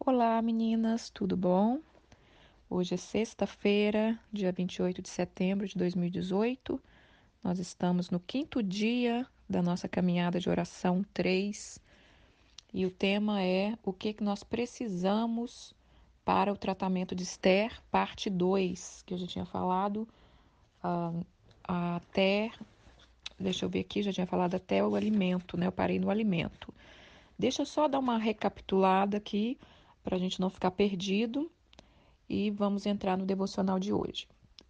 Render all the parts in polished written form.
Olá, meninas, tudo bom? Hoje é sexta-feira, dia 28 de setembro de 2018. Nós estamos no quinto dia da nossa caminhada de oração 3 e o tema é o que nós precisamos para o tratamento de Esther, parte 2, que eu já tinha falado até, deixa eu ver aqui, já tinha falado até o alimento, né? Eu parei no alimento. Deixa eu só dar uma recapitulada aqui para a gente não ficar perdido. E vamos entrar no devocional de hoje.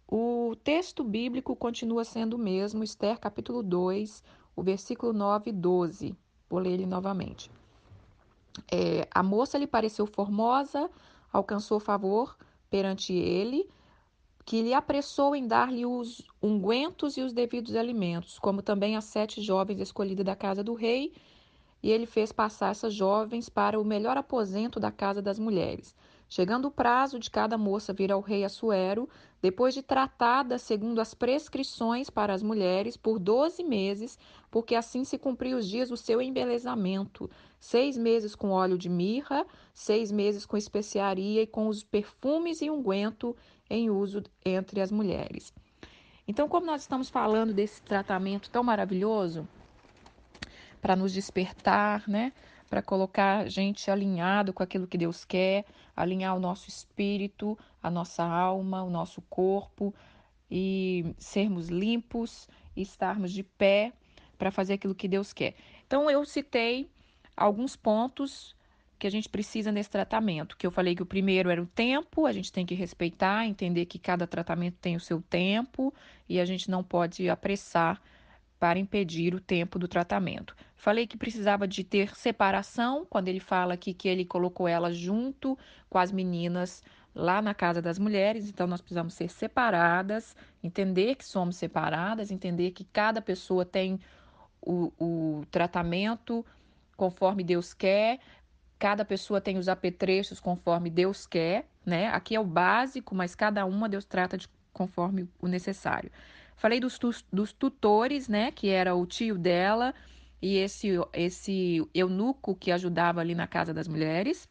O texto bíblico continua sendo o mesmo, Esther capítulo 2, o versículo 9 e 12. Vou ler ele novamente. A moça lhe pareceu formosa, alcançou favor perante ele, que lhe apressou em dar-lhe os ungüentos e os devidos alimentos, como também as 7 jovens escolhidas da casa do rei, e ele fez passar essas jovens para o melhor aposento da casa das mulheres. Chegando o prazo de cada moça vir ao rei Assuero, depois de tratada segundo as prescrições para as mulheres, por 12 meses, porque assim se cumpriu os dias do seu embelezamento, 6 meses com óleo de mirra, 6 meses com especiaria e com os perfumes e unguento em uso entre as mulheres. Então, como nós estamos falando desse tratamento tão maravilhoso, para nos despertar, né? Para colocar a gente alinhado com aquilo que Deus quer, alinhar o nosso espírito, a nossa alma, o nosso corpo e sermos limpos e estarmos de pé para fazer aquilo que Deus quer. Então eu citei alguns pontos que a gente precisa nesse tratamento, que eu falei que o primeiro era o tempo, a gente tem que respeitar, entender que cada tratamento tem o seu tempo e a gente não pode apressar para impedir o tempo do tratamento. Falei que precisava de ter separação, quando ele fala aqui que ele colocou ela junto com as meninas lá na casa das mulheres, então nós precisamos ser separadas, entender que somos separadas, entender que cada pessoa tem o tratamento conforme Deus quer, cada pessoa tem os apetrechos conforme Deus quer, né? Aqui é o básico, mas cada uma Deus trata de conforme o necessário. Falei dos tutores, né? Que era o tio dela e esse eunuco que ajudava ali na casa das mulheres.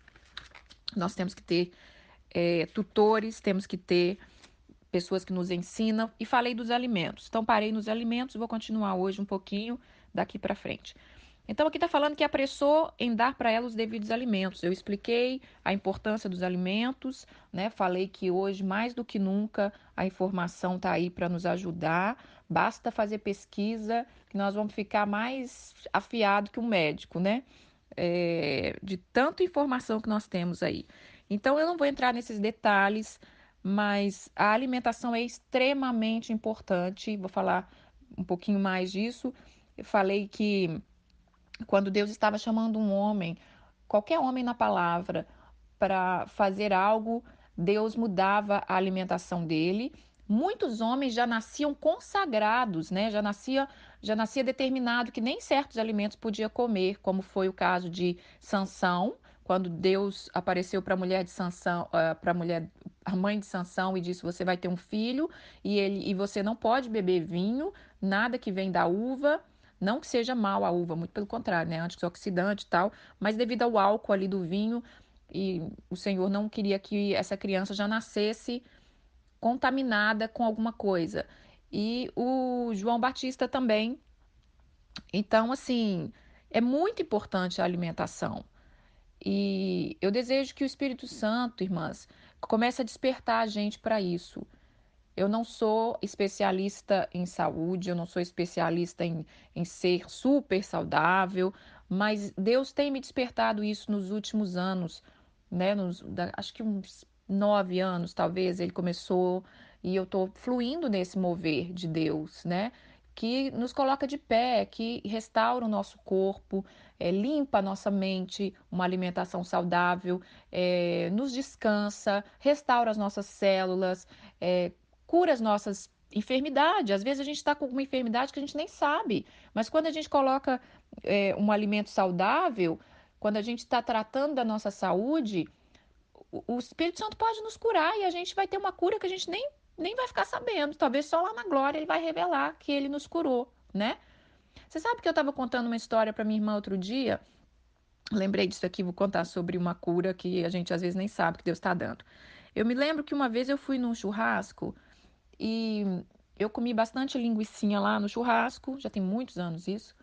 Nós temos que ter tutores, temos que ter pessoas que nos ensinam. E falei dos alimentos. Então, parei nos alimentos, vou continuar hoje um pouquinho daqui para frente. Então, aqui está falando que apressou em dar para ela os devidos alimentos. Eu expliquei a importância dos alimentos, né? Falei que hoje, mais do que nunca, a informação está aí para nos ajudar. Basta fazer pesquisa, que nós vamos ficar mais afiado que um médico, né? De tanta informação que nós temos aí. Então, eu não vou entrar nesses detalhes, mas a alimentação é extremamente importante. Vou falar um pouquinho mais disso. Eu falei que quando Deus estava chamando um homem, qualquer homem na palavra, para fazer algo, Deus mudava a alimentação dele. Muitos homens já nasciam consagrados, né? Já nascia determinado que nem certos alimentos podia comer, como foi o caso de Sansão, quando Deus apareceu para a mulher de Sansão, para a mulher, a mãe de Sansão, e disse: você vai ter um filho e você não pode beber vinho, nada que vem da uva. Não que seja mal a uva, muito pelo contrário, né? Antioxidante e tal, mas devido ao álcool ali do vinho, e o Senhor não queria que essa criança já nascesse contaminada com alguma coisa. E o João Batista também. Então, assim, é muito importante a alimentação. E eu desejo que o Espírito Santo, irmãs, comece a despertar a gente para isso. Eu não sou especialista em saúde, eu não sou especialista em ser super saudável, mas Deus tem me despertado isso nos últimos anos, né? Acho que uns 9 anos, talvez, ele começou e eu estou fluindo nesse mover de Deus, né? Que nos coloca de pé, que restaura o nosso corpo, limpa a nossa mente, uma alimentação saudável, nos descansa, restaura as nossas células, cura as nossas enfermidades. Às vezes a gente está com uma enfermidade que a gente nem sabe, mas quando a gente coloca um alimento saudável, quando a gente está tratando da nossa saúde, o Espírito Santo pode nos curar e a gente vai ter uma cura que a gente nem vai ficar sabendo. Talvez só lá na glória ele vai revelar que ele nos curou, né? Você sabe que eu estava contando uma história para minha irmã outro dia Lembrei disso aqui, vou contar sobre uma cura que a gente às vezes nem sabe que Deus está dando. Eu me lembro que uma vez eu fui num churrasco e eu comi bastante linguicinha lá no churrasco, já tem muitos anos isso,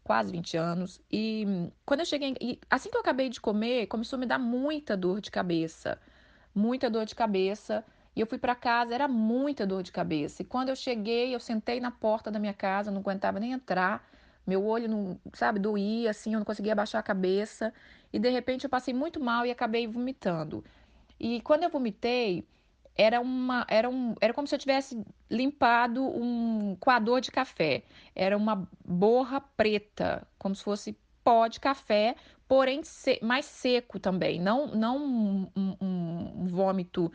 quase 20 anos. E quando eu cheguei, assim que eu acabei de comer, começou a me dar muita dor de cabeça. Muita dor de cabeça. E eu fui para casa, era muita dor de cabeça. E quando eu cheguei, eu sentei na porta da minha casa, não aguentava nem entrar. Meu olho não, sabe, doía, assim, eu não conseguia abaixar a cabeça. E de repente eu passei muito mal e acabei vomitando. E quando eu vomitei, era como se eu tivesse limpado um coador de café. Era uma borra preta, como se fosse pó de café, porém mais seco também. Não um vômito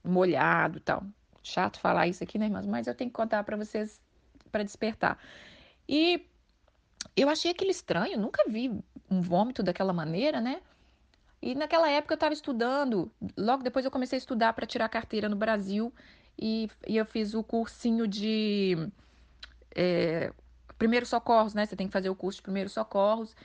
molhado e tal. Chato falar isso aqui, né, irmãs? Mas eu tenho que contar para vocês para despertar. E eu achei aquilo estranho, nunca vi um vômito daquela maneira, né? E naquela época eu estava estudando, logo depois eu comecei a estudar para tirar carteira no Brasil e eu fiz o cursinho de primeiros socorros, né? Você tem que fazer o curso de primeiros socorros.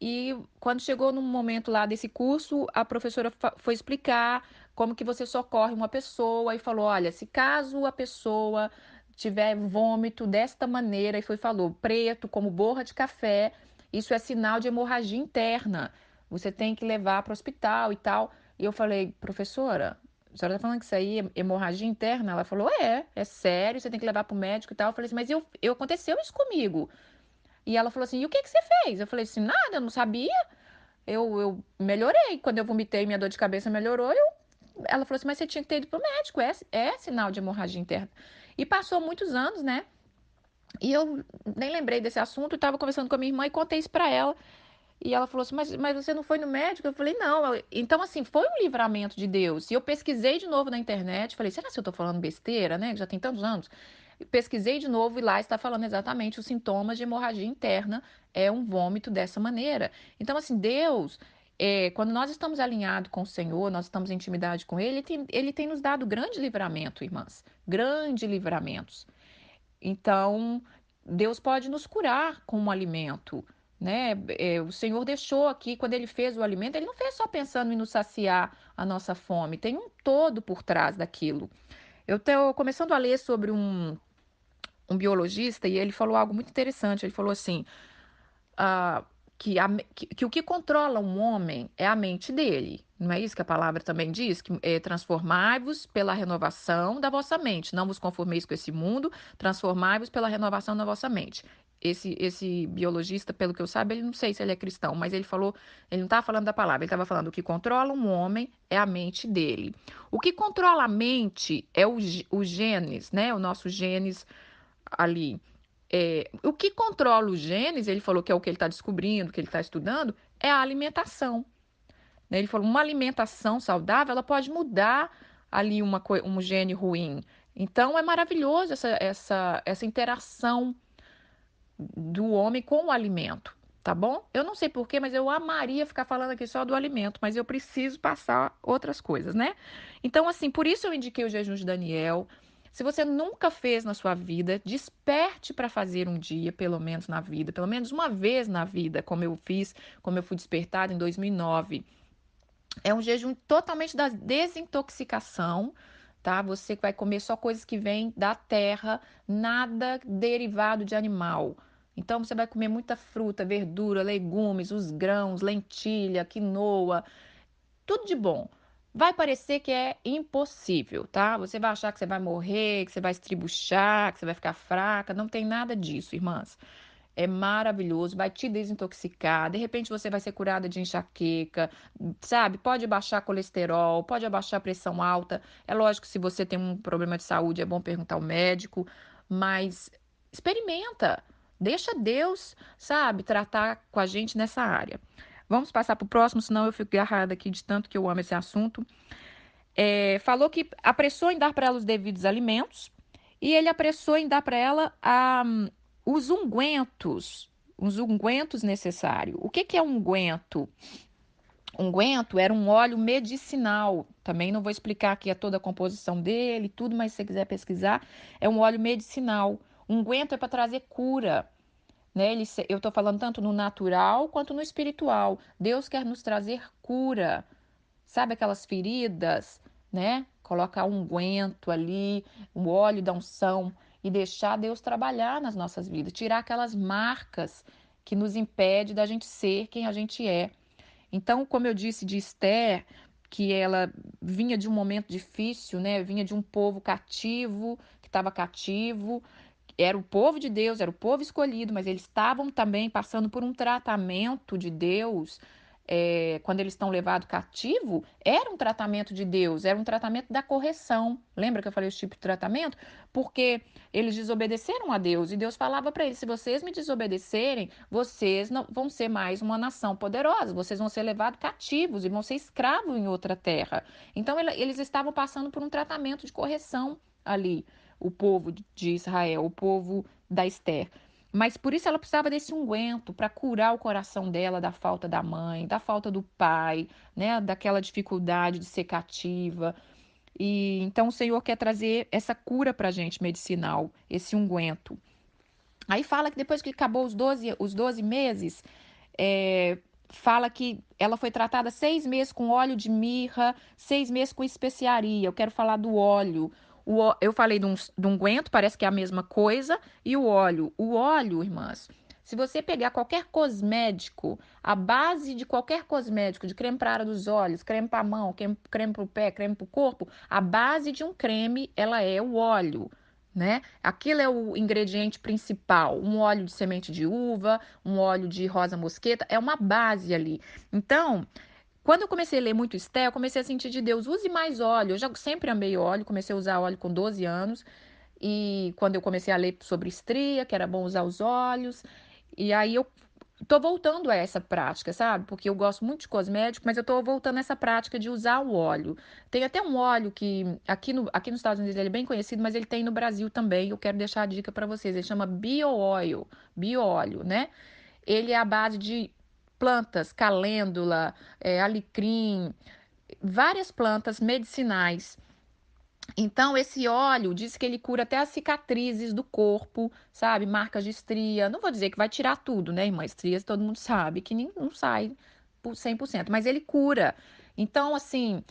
E quando chegou no momento lá desse curso, a professora foi explicar como que você socorre uma pessoa e falou, olha, se caso a pessoa tiver vômito desta maneira, e falou, preto como borra de café, isso é sinal de hemorragia interna. Você tem que levar para o hospital e tal. E eu falei, professora, a senhora tá falando que isso aí é hemorragia interna? Ela falou, é sério, você tem que levar para o médico e tal. Eu falei assim, mas aconteceu isso comigo. E ela falou assim: e o que que você fez? Eu falei assim: nada, eu não sabia. Eu melhorei. Quando eu vomitei, minha dor de cabeça melhorou. Ela falou assim: mas você tinha que ter ido pro médico. É sinal de hemorragia interna. E passou muitos anos, né? E eu nem lembrei desse assunto. Estava conversando com a minha irmã e contei isso pra ela. E ela falou assim: mas você não foi no médico? Eu falei: não. Então, assim, foi um livramento de Deus. E eu pesquisei de novo na internet. Falei: será que eu tô falando besteira, né? Que já tem tantos anos. Pesquisei de novo e lá está falando exatamente os sintomas de hemorragia interna. É um vômito dessa maneira. Então, assim, Deus. Quando nós estamos alinhados com o Senhor, nós estamos em intimidade com Ele tem nos dado grande livramento, irmãs. Grande livramentos. Então, Deus pode nos curar com um alimento, né? O Senhor deixou aqui, quando Ele fez o alimento, Ele não fez só pensando em nos saciar a nossa fome, tem um todo por trás daquilo. Eu estou começando a ler sobre um biologista e ele falou algo muito interessante. Ele falou assim: ah, que o que controla um homem é a mente dele. Não é isso que a palavra também diz? Que transformai-vos pela renovação da vossa mente. Não vos conformeis com esse mundo, transformai-vos pela renovação da vossa mente. Esse biologista, pelo que eu saiba, ele não sei se ele é cristão, mas ele falou, ele não estava falando da palavra, ele estava falando o que controla um homem é a mente dele. O que controla a mente é o genes, né? O nosso genes ali. O que controla os genes, ele falou que é o que ele está descobrindo, que ele está estudando, é a alimentação. Né? Ele falou, uma alimentação saudável, ela pode mudar ali um gene ruim. Então, é maravilhoso essa interação do homem com o alimento, tá bom? Eu não sei porquê, mas eu amaria ficar falando aqui só do alimento, mas eu preciso passar outras coisas, né? Então, assim, por isso eu indiquei o jejum de Daniel. Se você nunca fez na sua vida, desperte para fazer um dia, pelo menos na vida, pelo menos uma vez na vida, como eu fiz, como eu fui despertada em 2009. É um jejum totalmente da desintoxicação, tá? Você vai comer só coisas que vêm da terra, nada derivado de animal. Então você vai comer muita fruta, verdura, legumes, os grãos, lentilha, quinoa, tudo de bom. Vai parecer que é impossível, tá? Você vai achar que você vai morrer, que você vai estribuchar, que você vai ficar fraca. Não tem nada disso, irmãs. É maravilhoso, vai te desintoxicar. De repente você vai ser curada de enxaqueca, sabe? Pode baixar colesterol, pode abaixar a pressão alta. É lógico que se você tem um problema de saúde, é bom perguntar ao médico, mas experimenta. Deixa Deus, sabe, tratar com a gente nessa área. Vamos passar para o próximo, senão eu fico agarrada aqui de tanto que eu amo esse assunto. Falou que apressou em dar para ela os devidos alimentos e ele apressou em dar para ela os ungüentos necessários. O que é unguento? Unguento era um óleo medicinal. Também não vou explicar aqui toda a composição dele, tudo, mas se você quiser pesquisar, é um óleo medicinal. Unguento é para trazer cura. né? Eu estou falando tanto no natural quanto no espiritual. Deus quer nos trazer cura. Sabe aquelas feridas, né? Colocar um unguento ali, o óleo da unção e deixar Deus trabalhar nas nossas vidas, tirar aquelas marcas que nos impede da gente ser quem a gente é. Então, como eu disse de Esther, que ela vinha de um momento difícil, né? Vinha de um povo cativo, que estava cativo, era o povo de Deus, era o povo escolhido, mas eles estavam também passando por um tratamento de Deus. Quando eles estão levados cativo, era um tratamento de Deus, era um tratamento da correção. Lembra que eu falei esse tipo de tratamento? Porque eles desobedeceram a Deus e Deus falava para eles: se vocês me desobedecerem, vocês não vão ser mais uma nação poderosa, vocês vão ser levados cativos e vão ser escravos em outra terra. Então eles estavam passando por um tratamento de correção ali, o povo de Israel, o povo da Esther. Mas por isso ela precisava desse unguento para curar o coração dela da falta da mãe, da falta do pai, né, daquela dificuldade de ser cativa. E então o Senhor quer trazer essa cura para a gente medicinal, esse unguento. Aí fala que depois que acabou os 12 meses, é, fala que ela foi tratada 6 meses com óleo de mirra, 6 meses com especiaria. Eu quero falar do óleo. Eu falei de um unguento, parece que é a mesma coisa, e o óleo. O óleo, irmãs, se você pegar qualquer cosmético, a base de qualquer cosmético, de creme para a área dos olhos, creme para a mão, creme para o pé, creme para o corpo, a base de um creme, ela é o óleo. Né? Aquilo é o ingrediente principal, um óleo de semente de uva, um óleo de rosa mosqueta, é uma base ali. Então, quando eu comecei a ler muito Esté, eu comecei a sentir de Deus, use mais óleo. Eu já sempre amei óleo, comecei a usar óleo com 12 anos. E quando eu comecei a ler sobre estria, que era bom usar os óleos, e aí eu tô voltando a essa prática, sabe? Porque eu gosto muito de cosmético, mas eu tô voltando a essa prática de usar o óleo. Tem até um óleo que aqui nos Estados Unidos ele é bem conhecido, mas ele tem no Brasil também. Eu quero deixar a dica para vocês. Ele chama Bio-Oil, bio-óleo, né? Ele é a base de plantas, calêndula, alecrim, várias plantas medicinais. Então, esse óleo diz que ele cura até as cicatrizes do corpo, sabe? Marcas de estria. Não vou dizer que vai tirar tudo, né, irmã? Estrias todo mundo sabe que não sai por 100%, mas ele cura. Então, assim,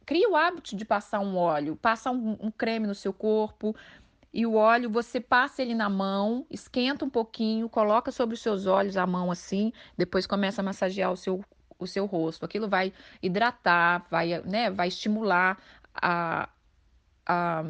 cria o hábito de passar um óleo, passa um creme no seu corpo. E o óleo, você passa ele na mão, esquenta um pouquinho, coloca sobre os seus olhos a mão assim, depois começa a massagear o seu rosto. Aquilo vai hidratar, vai estimular a, a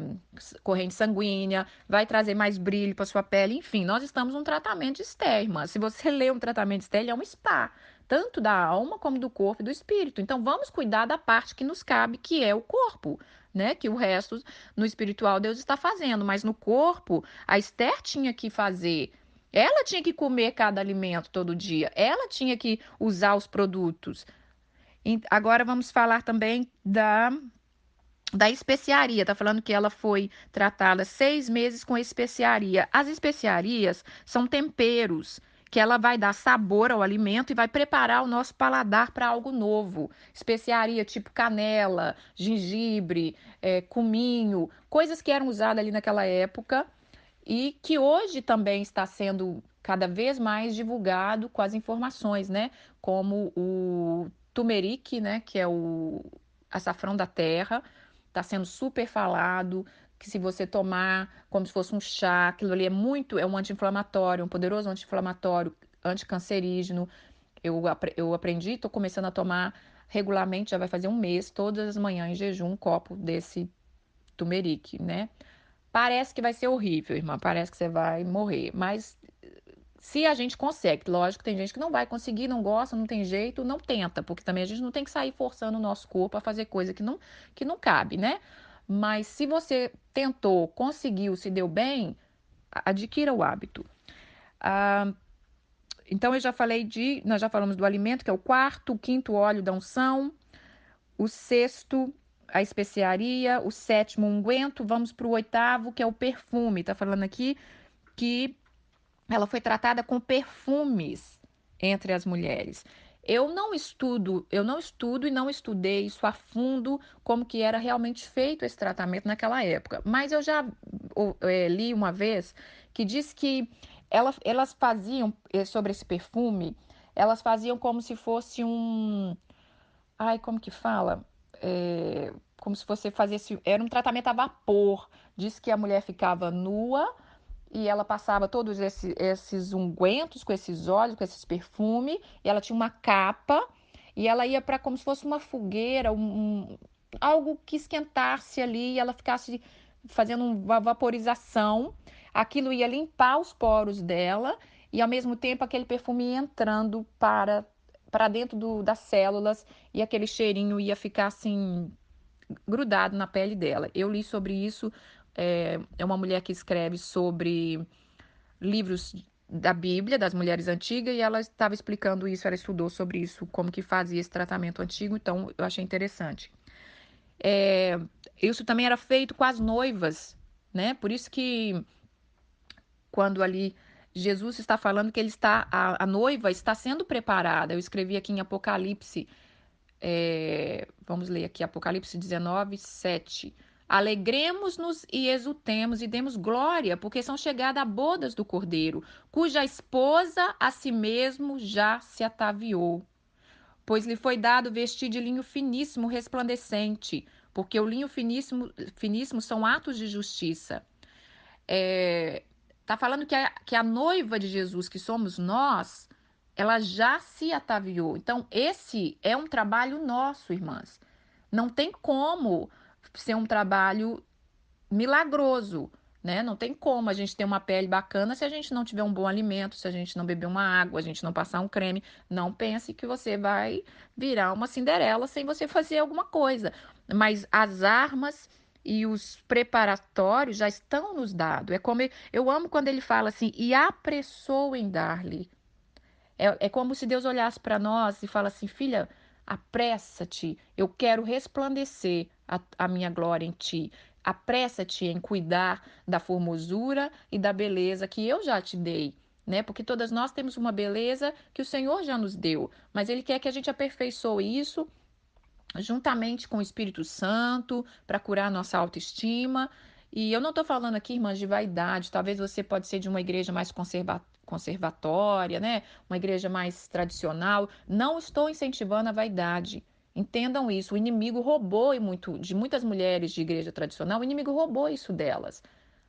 corrente sanguínea, vai trazer mais brilho para sua pele. Enfim, nós estamos num tratamento de estéria, irmã. Se você lê um tratamento de estéria, é um spa, tanto da alma como do corpo e do espírito. Então, vamos cuidar da parte que nos cabe, que é o corpo, né? Que o resto no espiritual Deus está fazendo, mas no corpo, a Esther tinha que fazer. Ela tinha que comer cada alimento todo dia, ela tinha que usar os produtos. Agora vamos falar também da especiaria. Tá falando que ela foi tratada 6 meses com especiaria. As especiarias são temperos que ela vai dar sabor ao alimento e vai preparar o nosso paladar para algo novo. Especiaria tipo canela, gengibre, cominho, coisas que eram usadas ali naquela época e que hoje também está sendo cada vez mais divulgado com as informações, né? Como o turmeric, né? Que é o açafrão da terra, está sendo super falado. Que se você tomar como se fosse um chá, aquilo ali é um anti-inflamatório, um poderoso anti-inflamatório, anticancerígeno. Eu aprendi, estou começando a tomar regularmente, já vai fazer um mês, todas as manhãs em jejum, um copo desse turmeric, né? Parece que vai ser horrível, irmã. Parece que você vai morrer. Mas se a gente consegue, lógico, tem gente que não vai conseguir, não gosta, não tem jeito, não tenta, porque também a gente não tem que sair forçando o nosso corpo a fazer coisa que não cabe, né? Mas se você tentou, conseguiu, se deu bem, adquira o hábito. Ah, então nós já falamos do alimento, que é o quarto, o quinto óleo da unção, o sexto, a especiaria, o sétimo, o unguento. Vamos para o oitavo, que é o perfume. Tá falando aqui que ela foi tratada com perfumes entre as mulheres. Eu não estudo e não estudei isso a fundo, como que era realmente feito esse tratamento naquela época. Mas eu já li uma vez que diz que Elas faziam, sobre esse perfume, elas faziam como se fosse um... Ai, como que fala? Como se você fazesse... Era um tratamento a vapor. Diz que a mulher ficava nua e ela passava todos esses ungüentos com esses óleos, com esses perfumes, e ela tinha uma capa, e ela ia para como se fosse uma fogueira, algo que esquentasse ali, e ela ficasse fazendo uma vaporização. Aquilo ia limpar os poros dela, e ao mesmo tempo aquele perfume ia entrando para dentro das células, e aquele cheirinho ia ficar assim grudado na pele dela. Eu li sobre isso. É uma mulher que escreve sobre livros da Bíblia, das mulheres antigas, e ela estava explicando isso, ela estudou sobre isso, como que fazia esse tratamento antigo, então eu achei interessante. É, isso também era feito com as noivas, né? Por isso que quando ali Jesus está falando que a noiva está sendo preparada. Eu escrevi aqui em Apocalipse, vamos ler aqui, Apocalipse 19, 7. Alegremos-nos e exultemos e demos glória, porque são chegadas as bodas do Cordeiro, cuja esposa a si mesmo já se ataviou. Pois lhe foi dado vestir de linho finíssimo, resplandecente, porque o linho finíssimo são atos de justiça. Tá falando que a noiva de Jesus, que somos nós, ela já se ataviou. Então, esse é um trabalho nosso, irmãs. Não tem como ser um trabalho milagroso, né? Não tem como a gente ter uma pele bacana se a gente não tiver um bom alimento, se a gente não beber uma água, a gente não passar um creme. Não pense que você vai virar uma Cinderela sem você fazer alguma coisa. Mas as armas e os preparatórios já estão nos dados. É como eu amo quando ele fala assim, e apressou em dar-lhe. É como se Deus olhasse para nós e fala assim, filha, apressa-te, eu quero resplandecer a minha glória em ti. Apressa-te em cuidar da formosura e da beleza que eu já te dei, né? Porque todas nós temos uma beleza que o Senhor já nos deu, mas Ele quer que a gente aperfeiçoe isso juntamente com o Espírito Santo, para curar nossa autoestima. E eu não estou falando aqui, irmãs, de vaidade. Talvez você pode ser de uma igreja mais conservatória, né? Uma igreja mais tradicional. Não estou incentivando a vaidade. Entendam isso. O inimigo roubou de muitas mulheres de igreja tradicional. O inimigo roubou isso delas.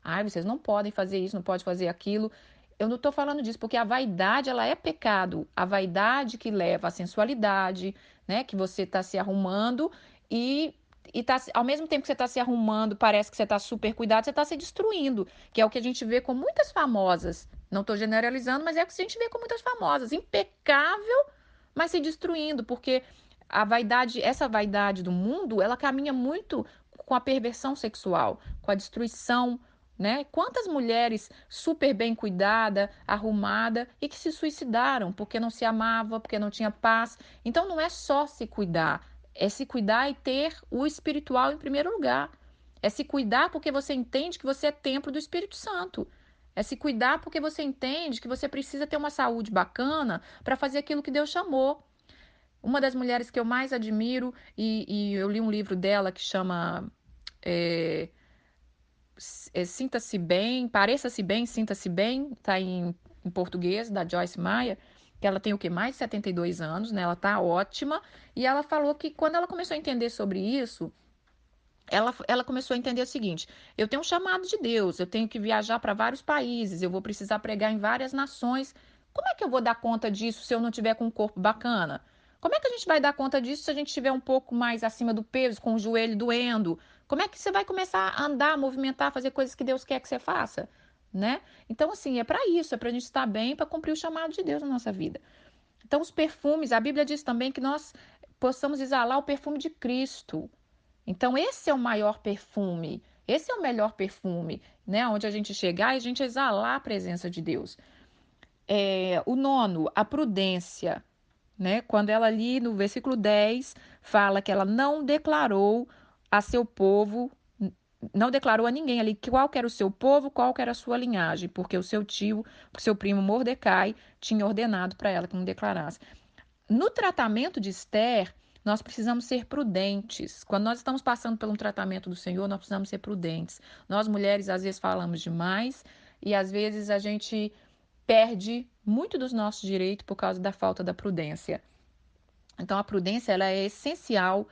Ai, vocês não podem fazer isso, não pode fazer aquilo. Eu não estou falando disso, porque a vaidade, ela é pecado. A vaidade que leva à sensualidade, né? Que você está se arrumando e tá, ao mesmo tempo que você está se arrumando, parece que você está super cuidado, você está se destruindo, que é o que a gente vê com muitas famosas. Não estou generalizando, mas é o que a gente vê com muitas famosas. Impecável, mas se destruindo, porque a vaidade, essa vaidade do mundo, ela caminha muito com a perversão sexual, com a destruição, né? Quantas mulheres super bem cuidada, arrumada e que se suicidaram porque não se amava, porque não tinha paz. Então não é só se cuidar, é se cuidar e ter o espiritual em primeiro lugar. É se cuidar porque você entende que você é templo do Espírito Santo. É se cuidar porque você entende que você precisa ter uma saúde bacana para fazer aquilo que Deus chamou. Uma das mulheres que eu mais admiro, e eu li um livro dela que chama é, Sinta-se Bem, Pareça-se Bem, Sinta-se Bem, tá em português, da Joyce Meyer, que ela tem o que? Mais de 72 anos, né? Ela tá ótima, e ela falou que quando ela começou a entender sobre isso, ela começou a entender o seguinte: eu tenho um chamado de Deus, eu tenho que viajar para vários países, eu vou precisar pregar em várias nações. Como é que eu vou dar conta disso se eu não tiver com um corpo bacana? Como é que a gente vai dar conta disso se a gente estiver um pouco mais acima do peso, com o joelho doendo? Como é que você vai começar a andar, movimentar, fazer coisas que Deus quer que você faça? Né? Então, assim, é para isso, é para a gente estar bem, para cumprir o chamado de Deus na nossa vida. Então, os perfumes, a Bíblia diz também que nós possamos exalar o perfume de Cristo. Então, esse é o maior perfume, esse é o melhor perfume, né? Onde a gente chegar e a gente exalar a presença de Deus. O nono, a prudência, né? Quando ela ali no versículo 10 fala que ela não declarou a seu povo, não declarou a ninguém ali qual era o seu povo, qual era a sua linhagem, porque o seu tio, o seu primo Mordecai tinha ordenado para ela que não declarasse. No tratamento de Esther, nós precisamos ser prudentes. Quando nós estamos passando por um tratamento do Senhor, nós precisamos ser prudentes. Nós, mulheres, às vezes falamos demais e às vezes a gente perde muito dos nossos direitos por causa da falta da prudência. Então, a prudência ela é essencial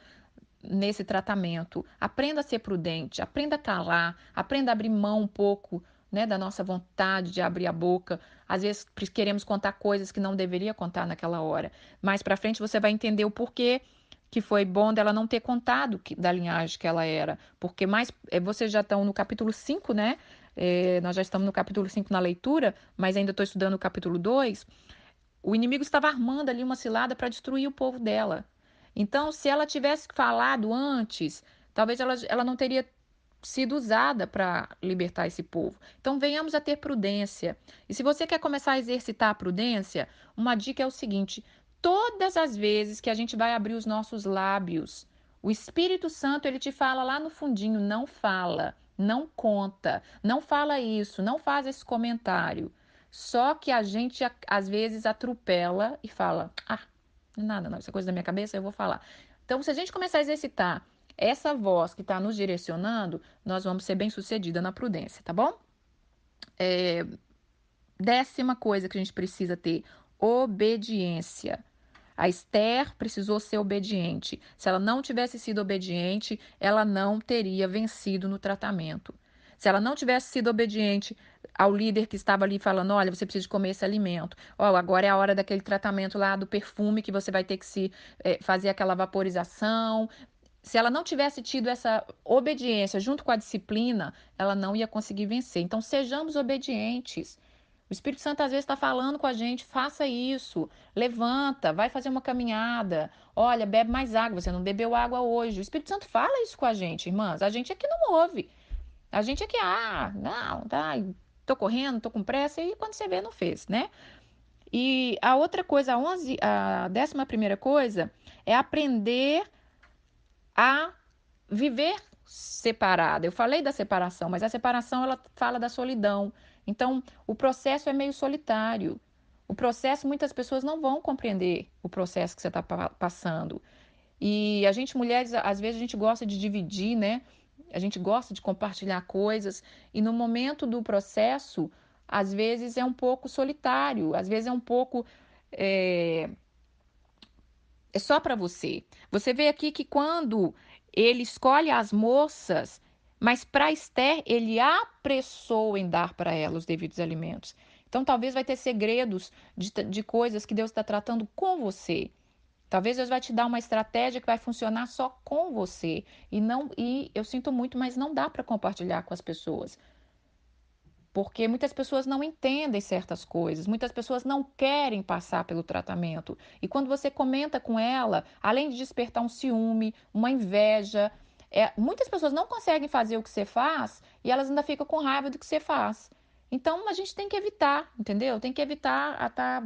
nesse tratamento. Aprenda a ser prudente, aprenda a calar, aprenda a abrir mão um pouco, né, da nossa vontade de abrir a boca. Às vezes queremos contar coisas que não deveria contar naquela hora. Mais para frente você vai entender o porquê que foi bom dela não ter contado da linhagem que ela era. Porque vocês já estão no capítulo 5, né? Nós já estamos no capítulo 5 na leitura, mas ainda estou estudando o capítulo 2. O inimigo estava armando ali uma cilada para destruir o povo dela. Então, se ela tivesse falado antes, talvez ela não teria sido usada para libertar esse povo. Então, venhamos a ter prudência. E se você quer começar a exercitar a prudência, uma dica é o seguinte: todas as vezes que a gente vai abrir os nossos lábios, o Espírito Santo ele te fala lá no fundinho, não fala, não conta, não fala isso, não faz esse comentário. Só que a gente às vezes atropela e fala: ah, nada, não, isso é coisa da minha cabeça, eu vou falar. Então, se a gente começar a exercitar essa voz que está nos direcionando, nós vamos ser bem-sucedida na prudência, tá bom? Décima coisa que a gente precisa ter: obediência. A Esther precisou ser obediente. Se ela não tivesse sido obediente, ela não teria vencido no tratamento. Se ela não tivesse sido obediente ao líder que estava ali falando: olha, você precisa comer esse alimento. Ó, agora é a hora daquele tratamento lá do perfume que você vai ter que fazer aquela vaporização. Se ela não tivesse tido essa obediência junto com a disciplina, ela não ia conseguir vencer. Então, sejamos obedientes. O Espírito Santo às vezes está falando com a gente: faça isso, levanta, vai fazer uma caminhada, olha, bebe mais água, você não bebeu água hoje. O Espírito Santo fala isso com a gente, irmãs. A gente é que não ouve. A gente é que, não, tá, tô correndo, tô com pressa, e quando você vê, não fez, né? E a outra coisa, a 11ª coisa, é aprender a viver separada. Eu falei da separação, mas a separação ela fala da solidão. Então, o processo é meio solitário. O processo, muitas pessoas não vão compreender o processo que você está passando. E a gente, mulheres, às vezes a gente gosta de dividir, né? A gente gosta de compartilhar coisas. E no momento do processo, às vezes é um pouco solitário, às vezes é um pouco. É só para você. Você vê aqui que quando ele escolhe as moças, mas para Esther ele apressou em dar para ela os devidos alimentos. Então talvez vai ter segredos de coisas que Deus está tratando com você. Talvez Deus vai te dar uma estratégia que vai funcionar só com você. E eu sinto muito, mas não dá para compartilhar com as pessoas. Porque muitas pessoas não entendem certas coisas, muitas pessoas não querem passar pelo tratamento. E quando você comenta com ela, além de despertar um ciúme, uma inveja, muitas pessoas não conseguem fazer o que você faz e elas ainda ficam com raiva do que você faz. Então a gente tem que evitar, entendeu? Tem que evitar a estar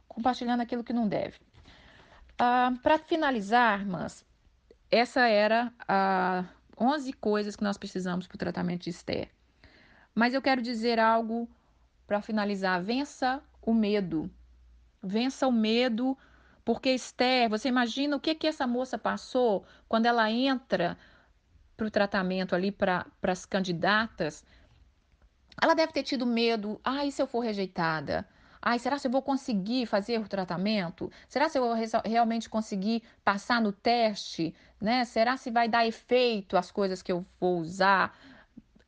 compartilhando aquilo que não deve. Para finalizar, irmãs, essa era a 11 coisas que nós precisamos para o tratamento de Esther. Mas eu quero dizer algo para finalizar: vença o medo. Vença o medo, porque Esther, você imagina o que essa moça passou quando ela entra para o tratamento ali para as candidatas? Ela deve ter tido medo. Ai, e se eu for rejeitada? Ai, será que eu vou conseguir fazer o tratamento? Será que eu vou realmente conseguir passar no teste? Né? Será se vai dar efeito as coisas que eu vou usar?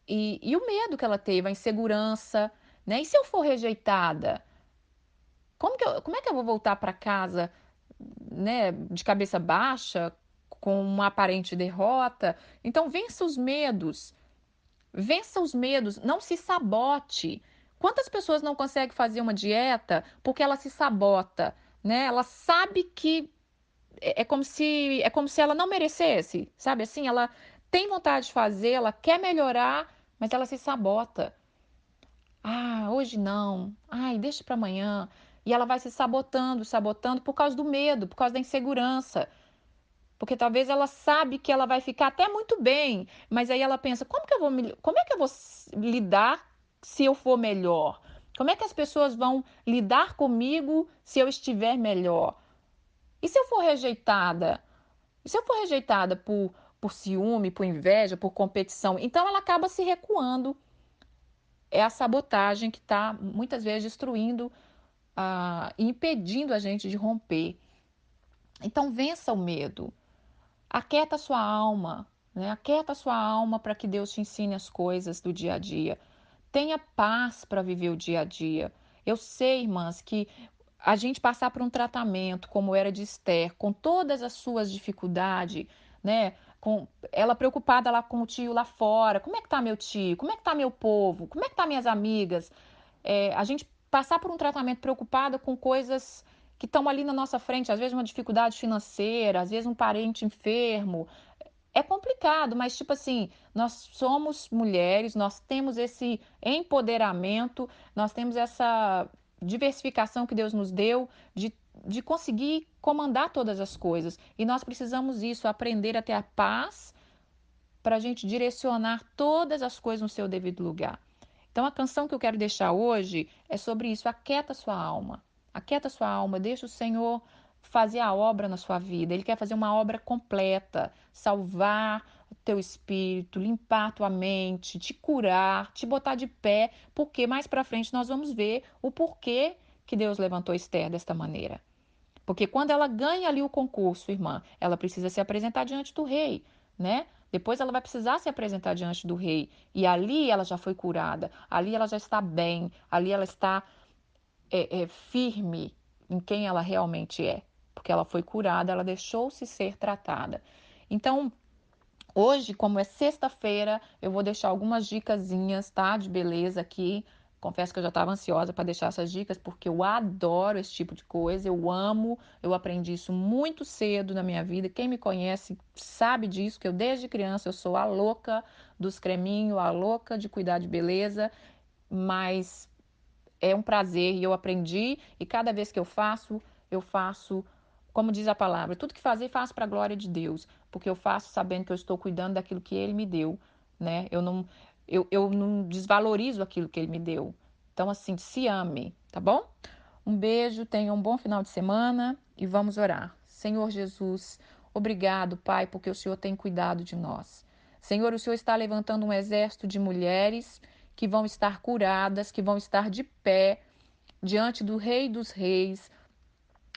E o medo que ela teve, a insegurança, né? E se eu for rejeitada? Como é que eu vou voltar para casa, né, de cabeça baixa, com uma aparente derrota? Então, vença os medos, não se sabote. Quantas pessoas não conseguem fazer uma dieta porque ela se sabota, né? Ela sabe que é como se ela não merecesse, sabe assim? Ela tem vontade de fazer, ela quer melhorar, mas ela se sabota. Hoje não. Ai, deixa para amanhã. E ela vai se sabotando, sabotando por causa do medo, por causa da insegurança. Porque talvez ela sabe que ela vai ficar até muito bem, mas aí ela pensa: como é que eu vou lidar se eu for melhor? Como é que as pessoas vão lidar comigo se eu estiver melhor? E se eu for rejeitada? E se eu for rejeitada por ciúme, por inveja, por competição? Então ela acaba se recuando. é a sabotagem que está muitas vezes destruindo e impedindo a gente de romper. Então vença o medo, aquieta a sua alma, né? Aquieta a sua alma para que Deus te ensine as coisas do dia a dia. Tenha paz para viver o dia a dia. Eu sei, irmãs, que a gente passar por um tratamento como era de Esther, com todas as suas dificuldades, né? Com ela preocupada lá com o tio lá fora. Como é que tá meu tio? Como é que tá meu povo? Como é que tá minhas amigas? A gente passar por um tratamento preocupada com coisas que estão ali na nossa frente, às vezes uma dificuldade financeira, às vezes um parente enfermo, é complicado, mas tipo assim, nós somos mulheres, nós temos esse empoderamento, nós temos essa diversificação que Deus nos deu de conseguir comandar todas as coisas. E nós precisamos isso, aprender a ter a paz para a gente direcionar todas as coisas no seu devido lugar. Então a canção que eu quero deixar hoje é sobre isso, aquieta sua alma. Aquieta sua alma, deixa o Senhor fazer a obra na sua vida. Ele quer fazer uma obra completa, salvar o teu espírito, limpar a tua mente, te curar, te botar de pé, porque mais para frente nós vamos ver o porquê que Deus levantou Esther desta maneira. Porque quando ela ganha ali o concurso, irmã, ela precisa se apresentar diante do rei, né? Depois ela vai precisar se apresentar diante do rei. E ali ela já foi curada, ali ela já está bem, ali ela está firme em quem ela realmente é. Porque ela foi curada, ela deixou-se ser tratada. Então, hoje, como é sexta-feira, eu vou deixar algumas dicasinhas, tá, de beleza aqui. Confesso que eu já estava ansiosa para deixar essas dicas, porque eu adoro esse tipo de coisa, eu amo, eu aprendi isso muito cedo na minha vida. Quem me conhece sabe disso, que eu desde criança eu sou a louca dos creminhos, a louca de cuidar de beleza, mas é um prazer e eu aprendi, e cada vez que eu faço, como diz a palavra, tudo que fazer, faço para a glória de Deus, porque eu faço sabendo que eu estou cuidando daquilo que Ele me deu, né? Eu não desvalorizo aquilo que Ele me deu. Então, assim, se ame, tá bom? Um beijo, tenha um bom final de semana e vamos orar. Senhor Jesus, obrigado, Pai, porque o Senhor tem cuidado de nós. Senhor, o Senhor está levantando um exército de mulheres que vão estar curadas, que vão estar de pé diante do Rei dos Reis,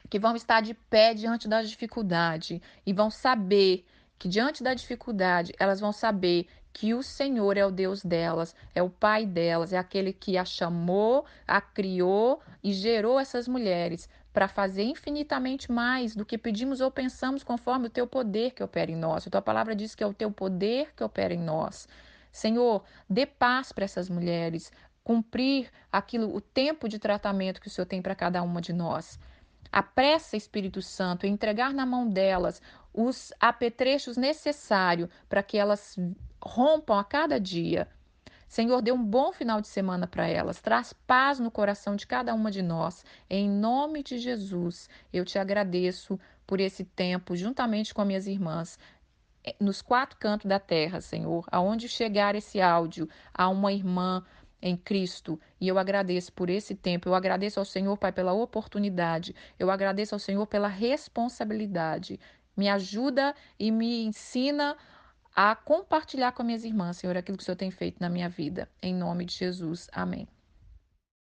que vão estar de pé diante da dificuldade e vão saber que diante da dificuldade elas vão saber que o Senhor é o Deus delas, é o Pai delas, é aquele que a chamou, a criou e gerou essas mulheres para fazer infinitamente mais do que pedimos ou pensamos conforme o teu poder que opera em nós. A tua palavra diz que é o teu poder que opera em nós. Senhor, dê paz para essas mulheres, cumprir o tempo de tratamento que o Senhor tem para cada uma de nós. Apressa, Espírito Santo, em entregar na mão delas os apetrechos necessários para que elas rompam a cada dia. Senhor, dê um bom final de semana para elas. Traz paz no coração de cada uma de nós. Em nome de Jesus, eu te agradeço por esse tempo, juntamente com as minhas irmãs, nos quatro cantos da terra, Senhor, aonde chegar esse áudio a uma irmã em Cristo, e eu agradeço por esse tempo, eu agradeço ao Senhor, Pai, pela oportunidade, eu agradeço ao Senhor pela responsabilidade. Me ajuda e me ensina a compartilhar com as minhas irmãs, Senhor, aquilo que o Senhor tem feito na minha vida. Em nome de Jesus. Amém.